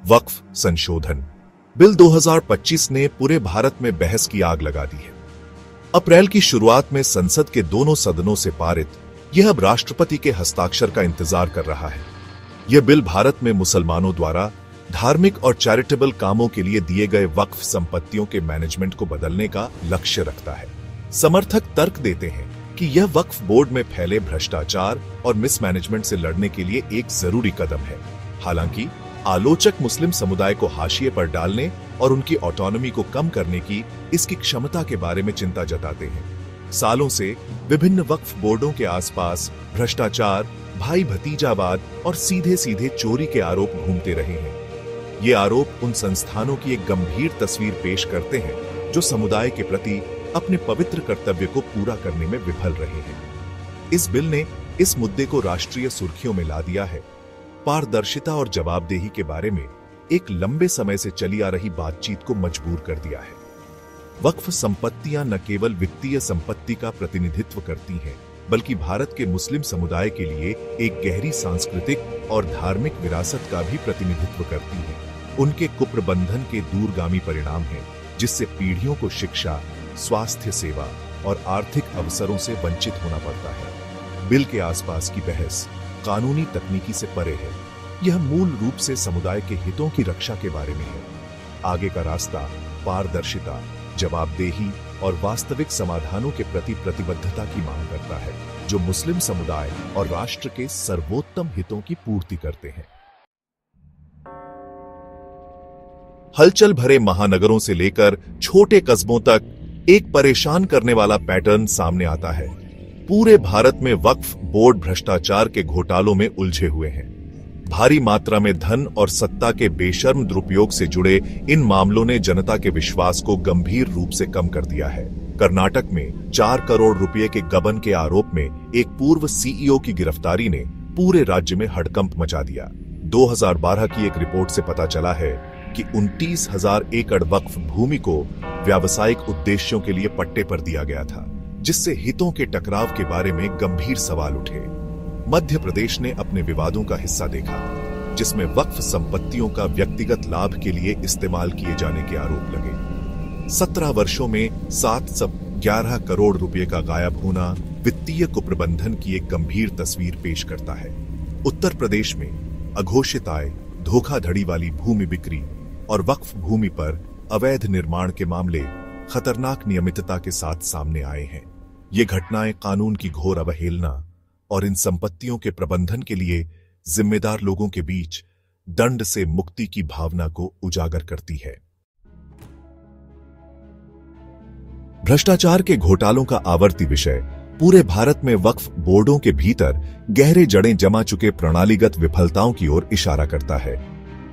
वक्फ संशोधन बिल 2025 ने पूरे भारत में बहस की आग लगा दी है। अप्रैल की शुरुआत में संसद के दोनों सदनों से पारित यह अब राष्ट्रपति के हस्ताक्षर का इंतजार कर रहा है। यह बिल भारत में मुसलमानों द्वारा धार्मिक और चैरिटेबल कामों के लिए दिए गए वक्फ संपत्तियों के मैनेजमेंट को बदलने का लक्ष्य रखता है। समर्थक तर्क देते हैं कि यह वक्फ बोर्ड में फैले भ्रष्टाचार और मिसमैनेजमेंट से लड़ने के लिए एक जरूरी कदम है। हालांकि आलोचक मुस्लिम समुदाय को हाशिए पर डालने और उनकी ऑटोनॉमी को कम करने की इसकी क्षमता के बारे में चिंता जताते हैं। सालों से विभिन्न वक्फ बोर्डों के आसपास भ्रष्टाचार, भाई भतीजावाद और सीधे सीधे चोरी के आरोप घूमते रहे हैं। ये आरोप उन संस्थानों की एक गंभीर तस्वीर पेश करते हैं जो समुदाय के प्रति अपने पवित्र कर्तव्य को पूरा करने में विफल रहे हैं। इस बिल ने इस मुद्दे को राष्ट्रीय सुर्खियों में ला दिया है। पारदर्शिता और जवाबदेही के बारे में एक लंबे समय से चली आ रही बातचीत को मजबूर कर दिया है। वक्फ संपत्तियां न केवल वित्तीय संपत्ति का प्रतिनिधित्व करती हैं, बल्कि भारत के मुस्लिम समुदाय के लिए एक गहरी सांस्कृतिक और धार्मिक विरासत का भी प्रतिनिधित्व करती हैं। उनके कुप्रबंधन के दूरगामी परिणाम हैं, जिससे पीढ़ियों को शिक्षा, स्वास्थ्य सेवा और आर्थिक अवसरों से वंचित होना पड़ता है। बिल के आसपास की बहस कानूनी तकनीकी से परे है। यह मूल रूप से समुदाय के हितों की रक्षा के बारे में है। आगे का रास्ता पारदर्शिता, जवाबदेही और वास्तविक समाधानों के प्रति प्रतिबद्धता की मांग करता है, जो मुस्लिम समुदाय और राष्ट्र के सर्वोत्तम हितों की पूर्ति करते हैं। हलचल भरे महानगरों से लेकर छोटे कस्बों तक एक परेशान करने वाला पैटर्न सामने आता है। पूरे भारत में वक्फ बोर्ड भ्रष्टाचार के घोटालों में उलझे हुए हैं। भारी मात्रा में धन और सत्ता के बेशर्म दुरुपयोग से जुड़े इन मामलों ने जनता के विश्वास को गंभीर रूप से कम कर दिया है। कर्नाटक में 4 करोड़ रुपए के गबन के आरोप में एक पूर्व सीईओ की गिरफ्तारी ने पूरे राज्य में हड़कंप मचा दिया। 2012 की एक रिपोर्ट से पता चला है कि 29,000 एकड़ वक्फ भूमि को व्यावसायिक उद्देश्यों के लिए पट्टे पर दिया गया था, जिससे हितों के टकराव के बारे में गंभीर सवाल उठे। मध्य प्रदेश ने अपने विवादों का हिस्सा देखा, जिसमें वक्फ संपत्तियों का व्यक्तिगत लाभ के लिए इस्तेमाल किए जाने के आरोप लगे। 17 वर्षों में 711 करोड़ रुपए का गायब होना वित्तीय कुप्रबंधन की एक गंभीर तस्वीर पेश करता है। उत्तर प्रदेश में अघोषित आय, धोखाधड़ी वाली भूमि बिक्री और वक्फ भूमि पर अवैध निर्माण के मामले खतरनाक नियमितता के साथ सामने आए हैं। ये घटनाएं कानून की घोर अवहेलना और इन संपत्तियों के प्रबंधन के लिए जिम्मेदार लोगों के बीच दंड से मुक्ति की भावना को उजागर करती है। भ्रष्टाचार के घोटालों का आवर्ती विषय पूरे भारत में वक्फ बोर्डों के भीतर गहरे जड़ें जमा चुके प्रणालीगत विफलताओं की ओर इशारा करता है।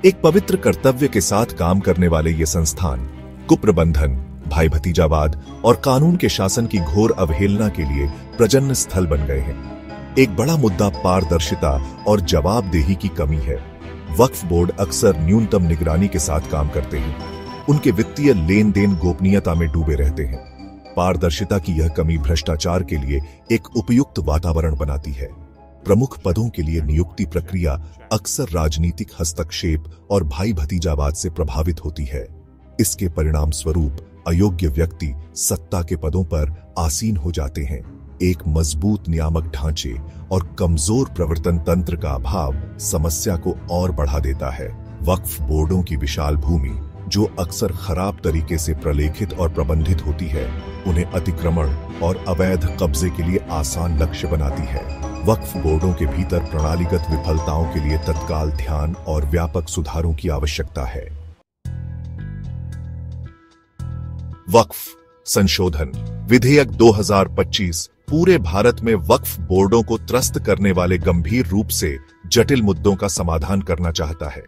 एक पवित्र कर्तव्य के साथ काम करने वाले ये संस्थान कुप्रबंधन, भाई भतीजावाद और कानून के शासन की घोर अवहेलना के लिए प्रजनन स्थल बन गए हैं। एक बड़ा मुद्दा पारदर्शिता और जवाबदेही की कमी है। वक्फ बोर्ड अक्सर न्यूनतम निगरानी के साथ काम करते हैं। उनके वित्तीय लेन देन गोपनीयता में डूबे रहते हैं। पारदर्शिता की यह कमी भ्रष्टाचार के लिए एक उपयुक्त वातावरण बनाती है। प्रमुख पदों के लिए नियुक्ति प्रक्रिया अक्सर राजनीतिक हस्तक्षेप और भाई भतीजावाद से प्रभावित होती है। इसके परिणाम स्वरूप अयोग्य व्यक्ति सत्ता के पदों पर आसीन हो जाते हैं। एक मजबूत नियामक ढांचे और कमजोर प्रवर्तन तंत्र का अभाव समस्या को और बढ़ा देता है। वक्फ बोर्डों की विशाल भूमि, जो अक्सर खराब तरीके से प्रलेखित और प्रबंधित होती है, उन्हें अतिक्रमण और अवैध कब्जे के लिए आसान लक्ष्य बनाती है। वक्फ बोर्डों के भीतर प्रणालीगत विफलताओं के लिए तत्काल ध्यान और व्यापक सुधारों की आवश्यकता है। वक्फ संशोधन विधेयक 2025 पूरे भारत में वक्फ बोर्डों को त्रस्त करने वाले गंभीर रूप से जटिल मुद्दों का समाधान करना चाहता है।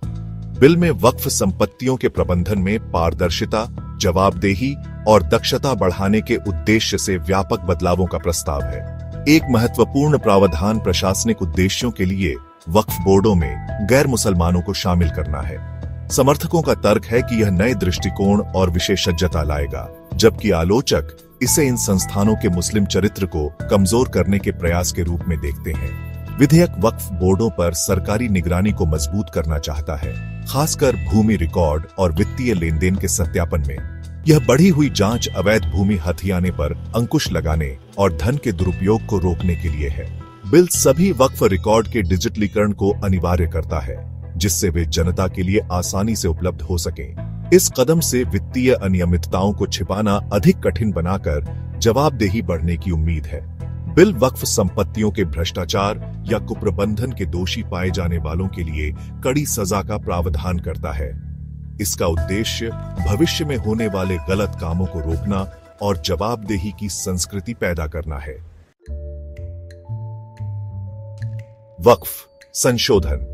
बिल में वक्फ संपत्तियों के प्रबंधन में पारदर्शिता, जवाबदेही और दक्षता बढ़ाने के उद्देश्य से व्यापक बदलावों का प्रस्ताव है। एक महत्वपूर्ण प्रावधान प्रशासनिक उद्देश्यों के लिए वक्फ बोर्डों में गैर मुसलमानों को शामिल करना है। समर्थकों का तर्क है कि यह नए दृष्टिकोण और विशेषज्ञता लाएगा, जबकि आलोचक इसे इन संस्थानों के मुस्लिम चरित्र को कमजोर करने के प्रयास के रूप में देखते हैं। विधेयक वक्फ बोर्डों पर सरकारी निगरानी को मजबूत करना चाहता है, खासकर भूमि रिकॉर्ड और वित्तीय लेनदेन के सत्यापन में। यह बढ़ी हुई जांच अवैध भूमि हथियाने पर अंकुश लगाने और धन के दुरुपयोग को रोकने के लिए है। बिल सभी वक्फ रिकॉर्ड के डिजिटलीकरण को अनिवार्य करता है, जिससे वे जनता के लिए आसानी से उपलब्ध हो सकें। इस कदम से वित्तीय अनियमितताओं को छिपाना अधिक कठिन बनाकर जवाबदेही बढ़ने की उम्मीद है। बिल वक्फ संपत्तियों के भ्रष्टाचार या कुप्रबंधन के दोषी पाए जाने वालों के लिए कड़ी सजा का प्रावधान करता है। इसका उद्देश्य भविष्य में होने वाले गलत कामों को रोकना और जवाबदेही की संस्कृति पैदा करना है। वक्फ संशोधन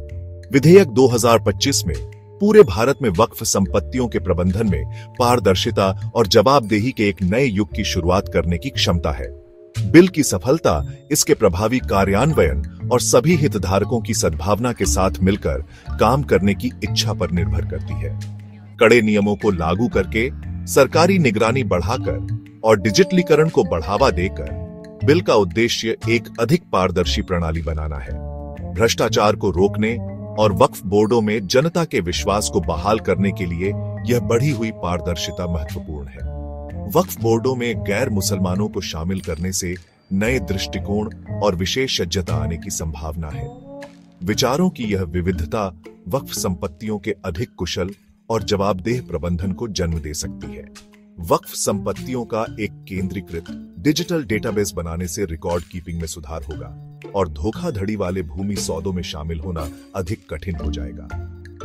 विधेयक 2025 में पूरे भारत में वक्फ संपत्तियों के प्रबंधन में पारदर्शिता और जवाबदेही के एक नए युग की शुरुआत करने की क्षमता है। बिल की सफलता इसके प्रभावी कार्यान्वयन और सभी हितधारकों की सद्भावना के साथ मिलकर काम करने की इच्छा पर निर्भर करती है। कड़े नियमों को लागू करके, सरकारी निगरानी बढ़ाकर और डिजिटलीकरण को बढ़ावा देकर बिल का उद्देश्य एक अधिक पारदर्शी प्रणाली बनाना है। भ्रष्टाचार को रोकने और वक्फ बोर्डों में जनता के विश्वास को बहाल करने के लिए यह बढ़ी हुई पारदर्शिता महत्वपूर्ण है। वक्फ बोर्डों में गैर मुसलमानों को शामिल करने से नए दृष्टिकोण और विशेषज्ञता आने की संभावना है। विचारों की यह विविधता वक्फ संपत्तियों के अधिक कुशल और जवाबदेह प्रबंधन को जन्म दे सकती है। वक्फ संपत्तियों का एक केंद्रीकृत डिजिटल डेटाबेस बनाने से रिकॉर्ड कीपिंग में सुधार होगा और धोखाधड़ी वाले भूमि सौदों में शामिल होना अधिक कठिन हो जाएगा।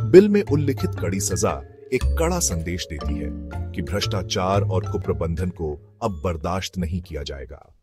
बिल में उल्लिखित कड़ी सजा एक कड़ा संदेश देती है कि भ्रष्टाचार और कुप्रबंधन को अब बर्दाश्त नहीं किया जाएगा।